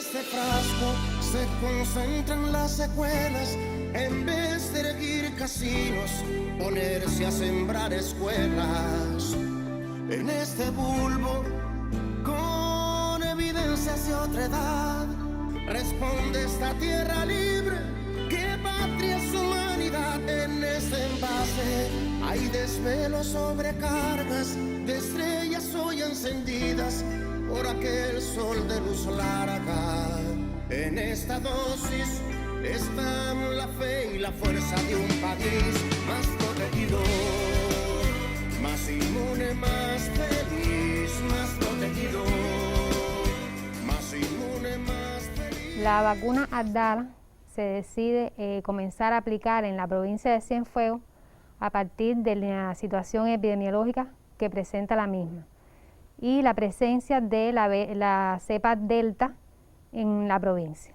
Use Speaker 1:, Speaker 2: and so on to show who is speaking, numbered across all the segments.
Speaker 1: este frasco se concentran las secuelas. En vez de erguir casinos, ponerse a sembrar escuelas. En este bulbo, con evidencias de otra edad, responde esta tierra libre. ¿Qué patria es humanidad? En este envase hay desvelos, sobrecargas de estrellas hoy encendidas por aquel sol de luz larga. En esta dosis están la fe y la fuerza de un país más protegido, más inmune, más feliz, más protegido, más inmune, más feliz.
Speaker 2: La vacuna Abdala se decide comenzar a aplicar en la provincia de Cienfuegos a partir de la situación epidemiológica que presenta la misma y la presencia de la cepa Delta en la provincia.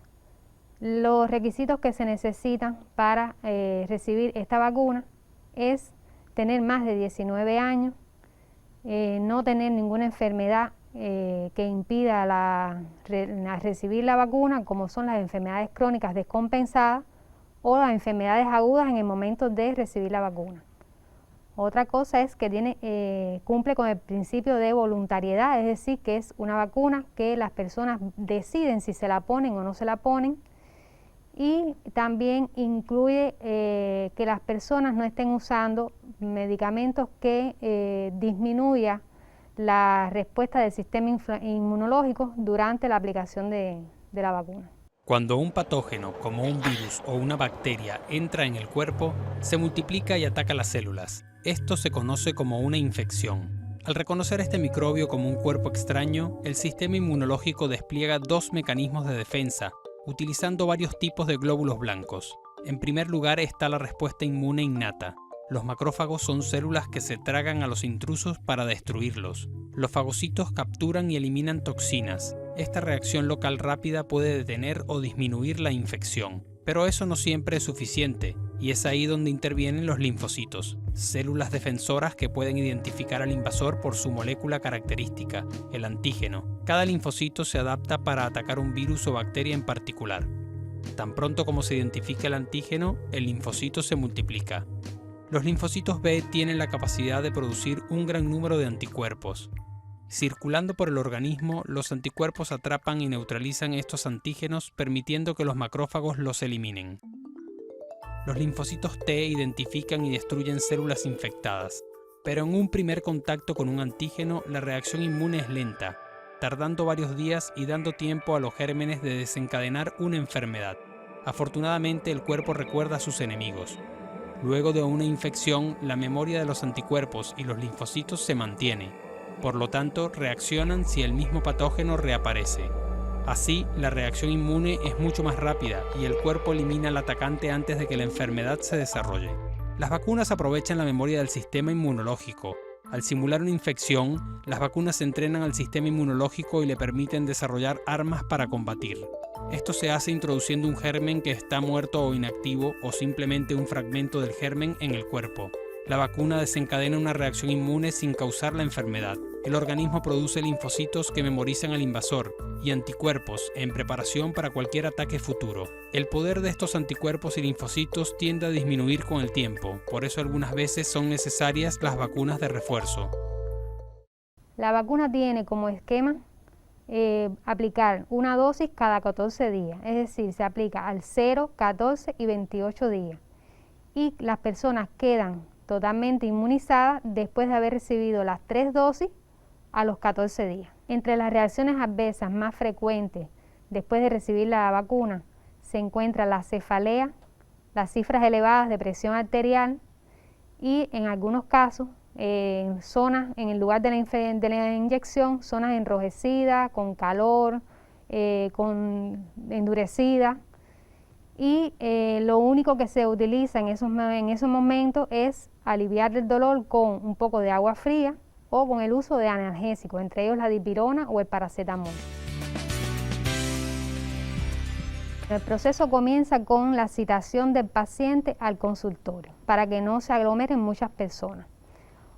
Speaker 2: Los requisitos que se necesitan para recibir esta vacuna es tener más de 19 años, no tener ninguna enfermedad que impida recibir la vacuna, como son las enfermedades crónicas descompensadas o las enfermedades agudas en el momento de recibir la vacuna. Otra cosa es que cumple con el principio de voluntariedad, es decir, que es una vacuna que las personas deciden si se la ponen o no se la ponen, y también incluye que las personas no estén usando medicamentos que disminuya la respuesta del sistema inmunológico durante la aplicación de la vacuna.
Speaker 3: Cuando un patógeno, como un virus o una bacteria, entra en el cuerpo, se multiplica y ataca las células. Esto se conoce como una infección. Al reconocer este microbio como un cuerpo extraño, el sistema inmunológico despliega dos mecanismos de defensa, utilizando varios tipos de glóbulos blancos. En primer lugar está la respuesta inmune innata. Los macrófagos son células que se tragan a los intrusos para destruirlos. Los fagocitos capturan y eliminan toxinas. Esta reacción local rápida puede detener o disminuir la infección. Pero eso no siempre es suficiente, y es ahí donde intervienen los linfocitos, células defensoras que pueden identificar al invasor por su molécula característica, el antígeno. Cada linfocito se adapta para atacar un virus o bacteria en particular. Tan pronto como se identifica el antígeno, el linfocito se multiplica. Los linfocitos B tienen la capacidad de producir un gran número de anticuerpos. Circulando por el organismo, los anticuerpos atrapan y neutralizan estos antígenos, permitiendo que los macrófagos los eliminen. Los linfocitos T identifican y destruyen células infectadas, pero en un primer contacto con un antígeno, la reacción inmune es lenta, tardando varios días y dando tiempo a los gérmenes de desencadenar una enfermedad. Afortunadamente, el cuerpo recuerda a sus enemigos. Luego de una infección, la memoria de los anticuerpos y los linfocitos se mantiene. Por lo tanto, reaccionan si el mismo patógeno reaparece. Así, la reacción inmune es mucho más rápida y el cuerpo elimina al atacante antes de que la enfermedad se desarrolle. Las vacunas aprovechan la memoria del sistema inmunológico. Al simular una infección, las vacunas entrenan al sistema inmunológico y le permiten desarrollar armas para combatir. Esto se hace introduciendo un germen que está muerto o inactivo o simplemente un fragmento del germen en el cuerpo. La vacuna desencadena una reacción inmune sin causar la enfermedad. El organismo produce linfocitos que memorizan al invasor y anticuerpos en preparación para cualquier ataque futuro. El poder de estos anticuerpos y linfocitos tiende a disminuir con el tiempo, por eso algunas veces son necesarias las vacunas de refuerzo.
Speaker 2: La vacuna tiene como esquema aplicar una dosis cada 14 días, es decir, se aplica al 0, 14 y 28 días. Y las personas quedan totalmente inmunizadas después de haber recibido las 3 dosis a los 14 días. Entre las reacciones adversas más frecuentes después de recibir la vacuna se encuentra la cefalea, las cifras elevadas de presión arterial y en algunos casos zonas en el lugar de la inyección, zonas enrojecidas, con calor, endurecida. Y lo único que se utiliza en esos momentos es aliviar el dolor con un poco de agua fría o con el uso de analgésicos, entre ellos la dipirona o el paracetamol. El proceso comienza con la citación del paciente al consultorio para que no se aglomeren muchas personas.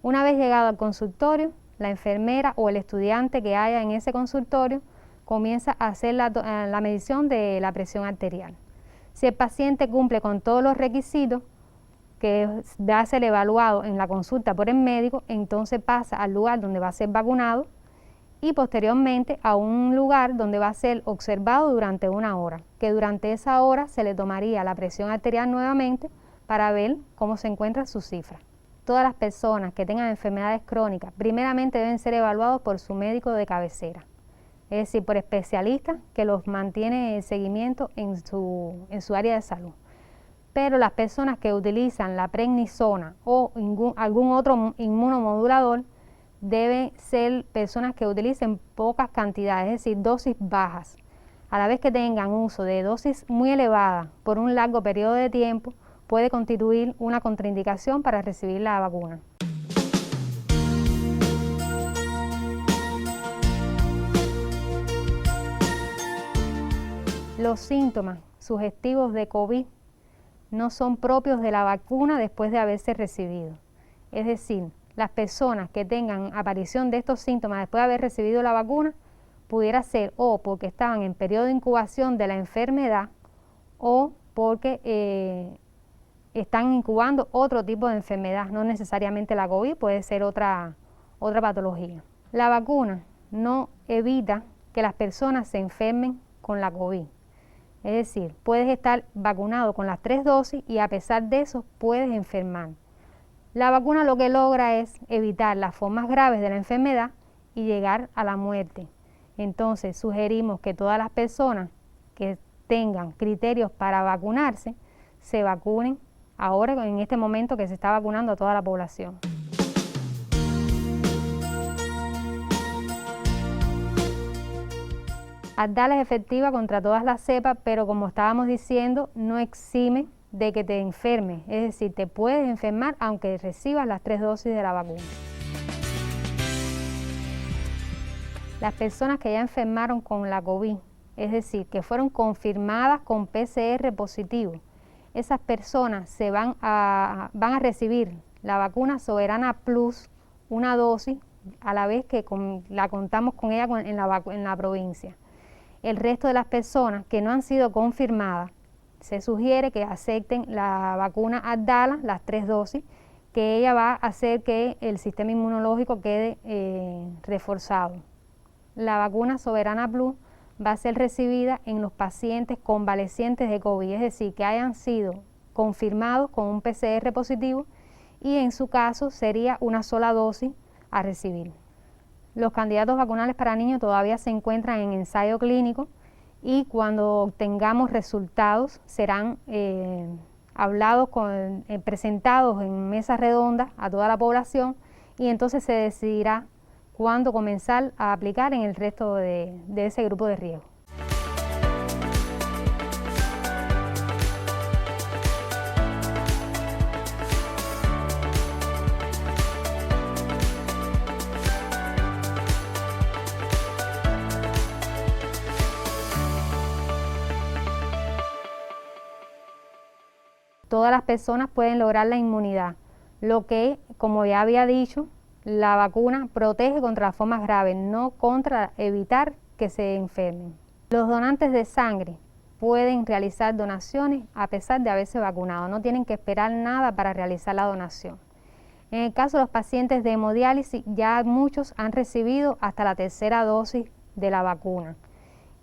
Speaker 2: Una vez llegado al consultorio, la enfermera o el estudiante que haya en ese consultorio comienza a hacer la medición de la presión arterial. Si el paciente cumple con todos los requisitos que va a ser evaluado en la consulta por el médico, entonces pasa al lugar donde va a ser vacunado y posteriormente a un lugar donde va a ser observado durante 1 hora, que durante esa hora se le tomaría la presión arterial nuevamente para ver cómo se encuentra su cifra. Todas las personas que tengan enfermedades crónicas primeramente deben ser evaluados por su médico de cabecera, es decir, por especialistas que los mantiene en seguimiento en su área de salud. Pero las personas que utilizan la prednisona o algún otro inmunomodulador deben ser personas que utilicen pocas cantidades, es decir, dosis bajas. A la vez que tengan uso de dosis muy elevadas por un largo periodo de tiempo, puede constituir una contraindicación para recibir la vacuna. Los síntomas sugestivos de COVID no son propios de la vacuna después de haberse recibido. Es decir, las personas que tengan aparición de estos síntomas después de haber recibido la vacuna pudiera ser o porque estaban en periodo de incubación de la enfermedad o porque están incubando otro tipo de enfermedad, no necesariamente la COVID, puede ser otra patología. La vacuna no evita que las personas se enfermen con la COVID. Es decir, puedes estar vacunado con las 3 dosis y a pesar de eso puedes enfermar. La vacuna lo que logra es evitar las formas graves de la enfermedad y llegar a la muerte. Entonces sugerimos que todas las personas que tengan criterios para vacunarse se vacunen ahora en este momento que se está vacunando a toda la población. Abdala es efectiva contra todas las cepas, pero como estábamos diciendo, no exime de que te enfermes, es decir, te puedes enfermar aunque recibas las 3 dosis de la vacuna. Las personas que ya enfermaron con la COVID, es decir, que fueron confirmadas con PCR positivo, esas personas van a recibir la vacuna Soberana Plus, 1 dosis, a la vez que la contamos con ella en la provincia. El resto de las personas que no han sido confirmadas, se sugiere que acepten la vacuna Abdala, las 3 dosis, que ella va a hacer que el sistema inmunológico quede reforzado. La vacuna Soberana Plus va a ser recibida en los pacientes convalecientes de COVID, es decir, que hayan sido confirmados con un PCR positivo y en su caso sería 1 sola dosis a recibir. Los candidatos vacunales para niños todavía se encuentran en ensayo clínico y cuando obtengamos resultados serán presentados en mesas redondas a toda la población y entonces se decidirá cuándo comenzar a aplicar en el resto de ese grupo de riesgo. Todas las personas pueden lograr la inmunidad, lo que, como ya había dicho, la vacuna protege contra las formas graves, no contra evitar que se enfermen. Los donantes de sangre pueden realizar donaciones a pesar de haberse vacunado, no tienen que esperar nada para realizar la donación. En el caso de los pacientes de hemodiálisis, ya muchos han recibido hasta la 3ª dosis de la vacuna.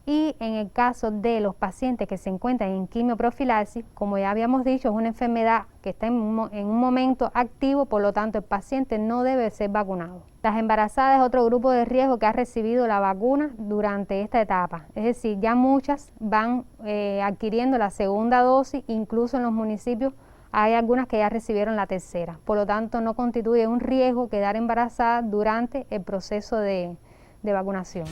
Speaker 2: Y en el caso de los pacientes que se encuentran en quimioprofilaxis, como ya habíamos dicho, es una enfermedad que está en un momento activo, por lo tanto el paciente no debe ser vacunado. Las embarazadas es otro grupo de riesgo que ha recibido la vacuna durante esta etapa, es decir, ya muchas van adquiriendo la 2ª dosis, incluso en los municipios hay algunas que ya recibieron la 3ª, por lo tanto no constituye un riesgo quedar embarazada durante el proceso de vacunación.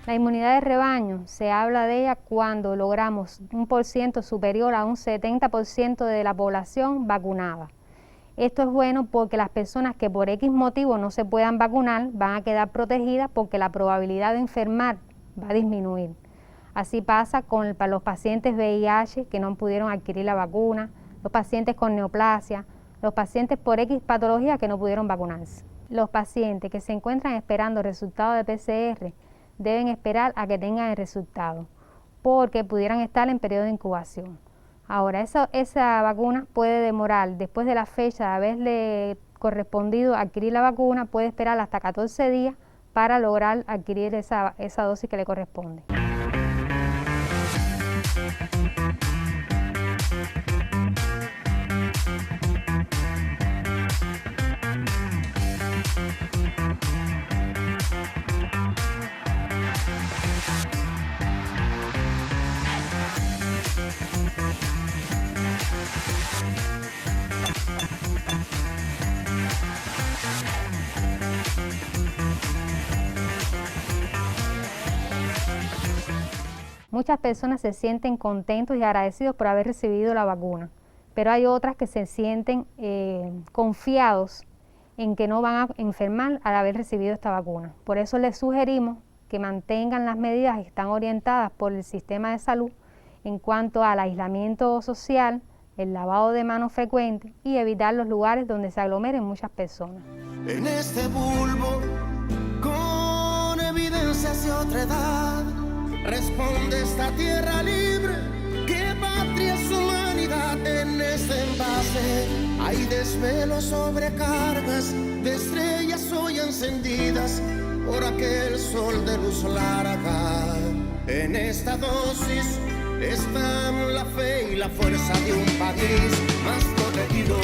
Speaker 2: La inmunidad de rebaño, se habla de ella cuando logramos un % superior a un 70% de la población vacunada. Esto es bueno porque las personas que por X motivo no se puedan vacunar van a quedar protegidas porque la probabilidad de enfermar va a disminuir. Así pasa con los pacientes VIH que no pudieron adquirir la vacuna, los pacientes con neoplasia, los pacientes por X patología que no pudieron vacunarse. Los pacientes que se encuentran esperando resultados de PCR deben esperar a que tengan el resultado, porque pudieran estar en periodo de incubación. Ahora, esa vacuna puede demorar, después de la fecha de haberle correspondido adquirir la vacuna, puede esperar hasta 14 días para lograr adquirir esa dosis que le corresponde. Muchas personas se sienten contentos y agradecidos por haber recibido la vacuna, pero hay otras que se sienten confiados en que no van a enfermar al haber recibido esta vacuna. Por eso les sugerimos que mantengan las medidas que están orientadas por el sistema de salud en cuanto al aislamiento social, el lavado de manos frecuente y evitar los lugares donde se aglomeren muchas personas.
Speaker 1: En este bulbo, con evidencias de otra edad, responde esta tierra libre, ¿qué patria es humanidad en este envase? Hay desvelos, sobrecargas de estrellas hoy encendidas por aquel sol de luz larga. En esta dosis están la fe y la fuerza de un país más protegido.